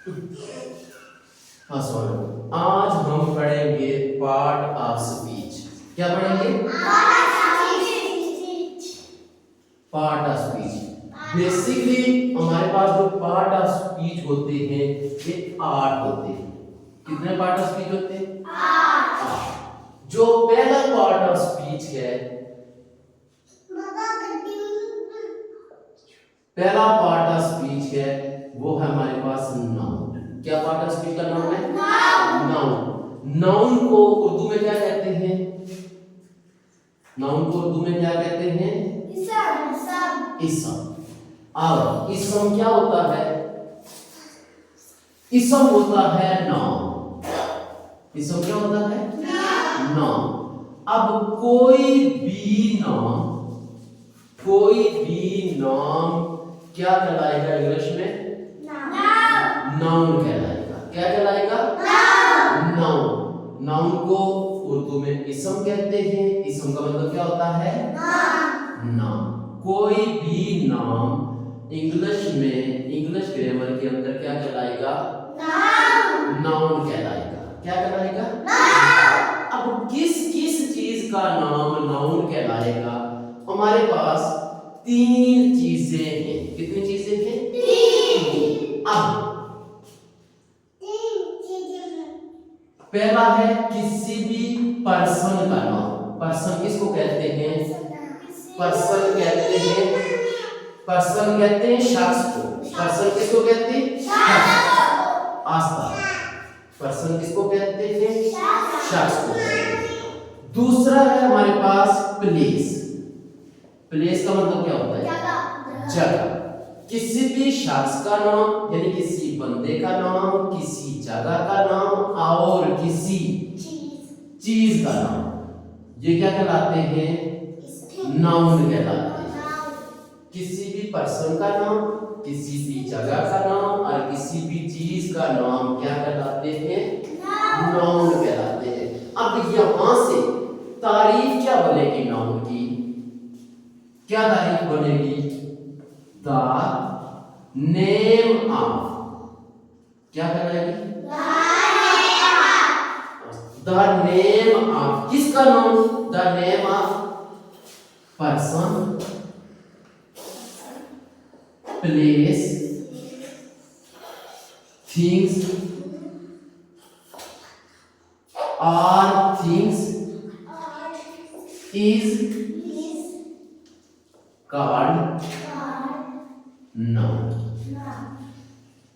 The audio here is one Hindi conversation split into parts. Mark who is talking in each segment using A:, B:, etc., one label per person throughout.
A: हाँ सॉरी, आज हम पढ़ेंगे पार्ट ऑफ स्पीच। क्या पढ़ेंगे? Part of speech. बेसिकली हमारे पास जो पार्ट ऑफ स्पीच होते हैं ये 8 होते हैं। कितने पार्ट ऑफ स्पीच होते हैं? 8। जो पहला पार्ट ऑफ स्पीच है, पहला पार्ट ऑफ स्पीच है वो है हमारे पास नाउन। क्या पार्ट ऑफ स्पीच का नाम है? नाउन। नाउन को उर्दू में क्या कहते हैं? नाउन को उर्दू में क्या कहते हैं? इसम। अब इसम क्या होता है? इसम होता है नाउन। इसम क्या होता है? नाउन। अब कोई भी नाम क्या कहलाएगा इंग्लिश में? नाउन कहलाएगा। क्या कहलाएगा? नाउन। नाउन को उर्दू में इसम कहते हैं। इसम का मतलब क्या होता है? नाम। कोई भी नाम इंग्लिश में, इंग्लिश ग्रामर के अंदर क्या कहलाएगा? नाउन कहलाएगा। क्या कहलाएगा? अब किस किस चीज का नाम नाउन कहलाएगा? हमारे पास 3 चीजें हैं। कितनी चीजें हैं? 3। अब पहला है किसी भी पर्सन का नाम। पर्सन किसको कहते हैं? पर्सन कहते हैं शख्स को। पर्सन किसको कहते हैं? आस्था। पर्सन किसको कहते हैं? शख्स को। दूसरा है हमारे पास प्लेस। प्लेस का मतलब क्या होता है? जगह। किसी भी शख्स का नाम यानी किसी बंदे का नाम, किसी जगह का नाम और किसी चीज का नाम, ये क्या कहलाते हैं? नाउन कहलाते हैं। किसी भी पर्सन का नाम, किसी भी जगह का नाम और किसी भी चीज का नाम क्या कहलाते हैं? नाउन कहलाते हैं। अब यहां से तारीफ क्या बनेगी नाउन की? क्या तारीफ बनेगी? The name of. क्या कहलाएगी? The name of. किसका नाम? The name of person, place, things और things is called noun.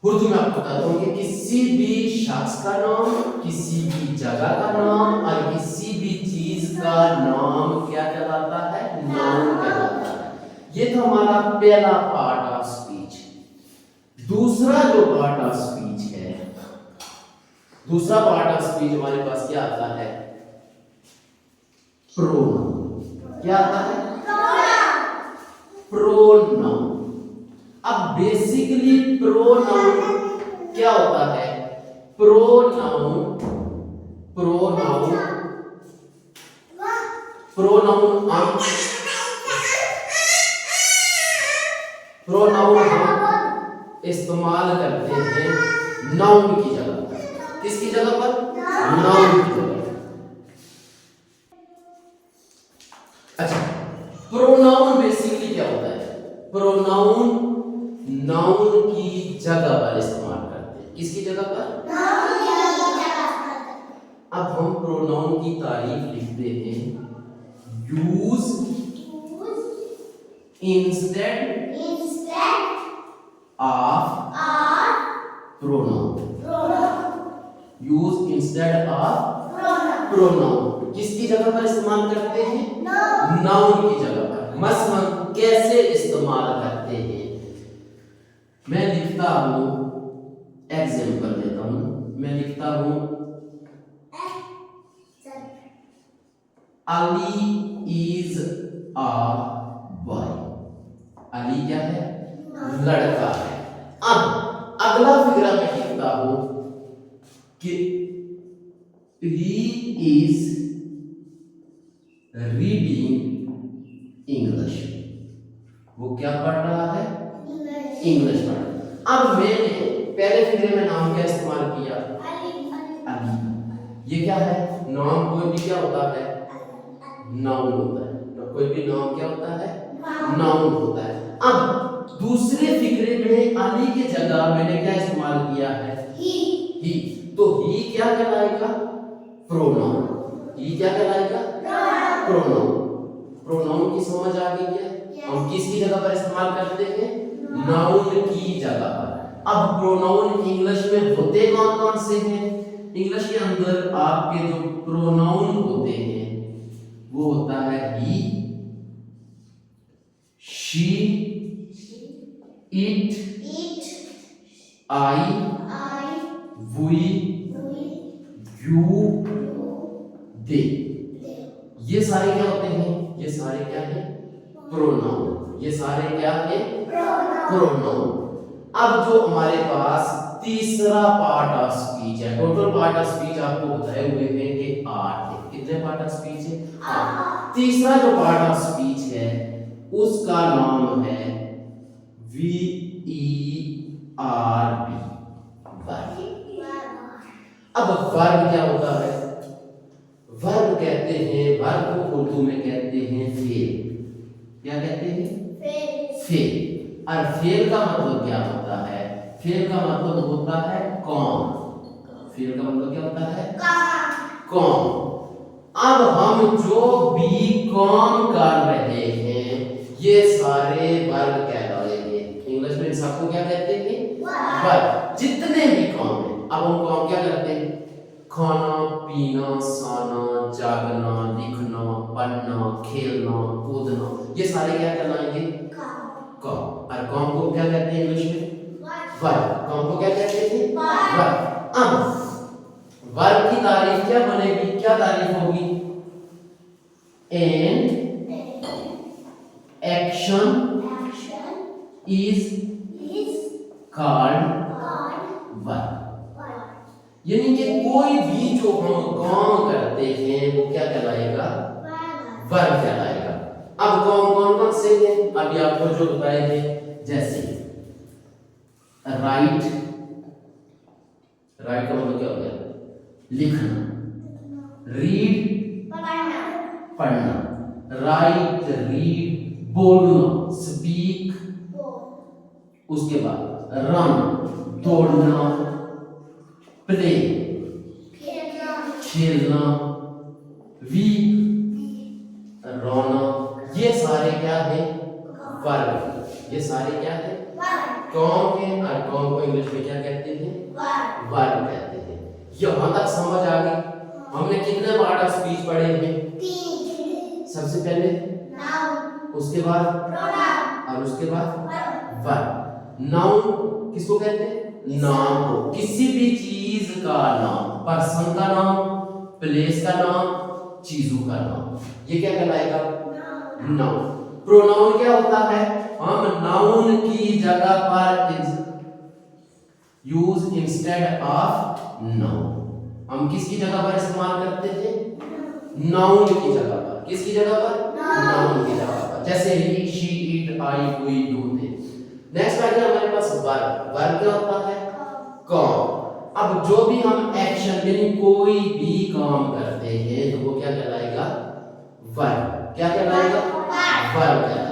A: Urdu में आपको बताता हूं कि किसी भी शख्स का नाम, किसी भी जगह का नाम और किसी भी चीज का नाम क्या कहलाता है? नाउन कहलाता है। ये था हमारा पहला पार्ट ऑफ स्पीच। दूसरा जो पार्ट ऑफ स्पीच है, दूसरा पार्ट ऑफ स्पीच हमारे पास क्या आता है? प्रोनाउन। क्या आता है? प्रोनाउन। अब बेसिकली प्रोनाउन क्या होता है? प्रोनाउन हम इस्तेमाल करते हैं नाउन की जगह पर। किसकी जगह पर? नाउन की जगह पर। अच्छा, प्रोनाउन बेसिकली क्या होता है? प्रोनाउन नाउन की जगह पर इस्तेमाल करते हैं। किसकी जगह पर? नाउन की जगह पर। अब हम प्रोनाउन की तारीफ लिखते हैं। Use instead of pronoun. Use instead of pronoun किसकी जगह पर इस्तेमाल करते हैं? नाउन की जगह पर। मसलन कैसे इस्तेमाल करते हैं? मैं लिखता हूं, एग्जाम्पल देता हूं। मैं लिखता हूं Ali is a boy. Ali क्या है? लड़का है। अब अगला फिगरा मैं लिखता हूं कि ही इज रीडिंग इंग्लिश। वो क्या पढ़ रहा है? इंग्लिश पढ़ रहा है। अब मैंने पहले फिक्रे में नाम क्या इस्तेमाल किया? अली। ये क्या है? नाम कोई भी क्या होता है? नाउन होता है। कोई भी नाम क्या होता है? नाउन होता है। अब दूसरे फिक्रे में अली के जगह मैंने क्या इस्तेमाल किया है? ही। तो ही क्या कहलाएगा? प्रोनाउन। ही क्या कहलाएगा? प्रोनाउन। प्रोनाउन की समझ आ गई है? हम किसकी जगह पर इस्तेमाल करते हैं? नाउन की जगह पर। अब प्रोनाउन इंग्लिश में होते कौन कौन से हैं? इंग्लिश के अंदर आपके जो प्रोनाउन होते हैं वो होता है he, she, it, I, we, you, they. ये सारे क्या होते हैं? ये सारे क्या है? प्रोनाउन। ये सारे क्या है? प्रोनाउन। अब जो हमारे पास तीसरा पार्ट ऑफ स्पीच है, टोटल पार्ट ऑफ स्पीच आपको बताए हुए हैं कि 8 है। कितने पार्ट ऑफ स्पीच है? 8। तीसरा जो पार्ट ऑफ स्पीच है उसका नाम है VERB, वर्ब। अब वर्ब क्या होता है? वर्ब कहते हैं, वर्ब को उर्दू में कहते हैं फेल। क्या कहते हैं? फेल। और फेल का मतलब क्या होता है? फेल का मतलब होता है कौन। फेल का मतलब क्या होता है? कौन। अब हम जो भी काम कर रहे हैं ये सारे वर्ब कहलाएंगे। इंग्लिश में सबको क्या कहते हैं? वर्ब। जितने भी काम है, अब हम काम क्या करते हैं? खाना, पीना, सोना, जागना, लिखना, पढ़ना, खेलना, कूदना, ये सारे क्या कहलाएंगे? काम। और काम को क्या कहते हैं इंग्लिश में? वर्ब। काम को क्या कहते हैं? वर्ब। अब वर्ब की तारीफ क्या बनेगी? क्या तारीफ होगी? An action is called verb. यानी कि कोई भी जो हम काम करते हैं वो क्या कहलाएगा? वर्ब कहलाएगा। अब कौन कौन से हैं अभी आपको जो बताए थे, जैसे राइट। राइट का मतलब क्या हो गया? लिखना। रीड, पढ़ना। राइट, रीड, बोलना, स्पीक। उसके बाद रन, दौड़ना, प्ले, खेलना, वीक, रोना। ये सारे क्या है? वर्ब। ये सारे क्या है? कौन है? और कौन को इंग्लिश में क्या कहते हैं? वर्ब कहते हैं। यहां तक समझ आ गई? हमने कितने पार्ट ऑफ स्पीच पढ़े हैं? 3। सबसे पहले नाउन, उसके बाद प्रोनाउन, और उसके बाद वर्ब। नाउन किसको कहते हैं? नाम को, किसी भी चीज का नाम, पर्सन का नाम, प्लेस का नाम, चीजों का नाम, ये क्या कहलाएगा? नाउन। प्रोनाउन क्या होता है? हम नाउन की जगह पर यूज इंस्टेड ऑफ नाउन। हम किसकी जगह पर इस्तेमाल करते थे? नाउन की जगह पर। किसकी जगह पर? नाउन की जगह पर। जैसे he, she, it, I, we, you, they. Next आ गया हमारे पास वर्ब। वर्ब क्या होता है? काम। अब जो भी हम एक्शन यानी कोई भी काम करते हैं तो वो क्या कहलाएगा? वर्ब। क्या कहलाएगा? वर्ब कहलाएगा।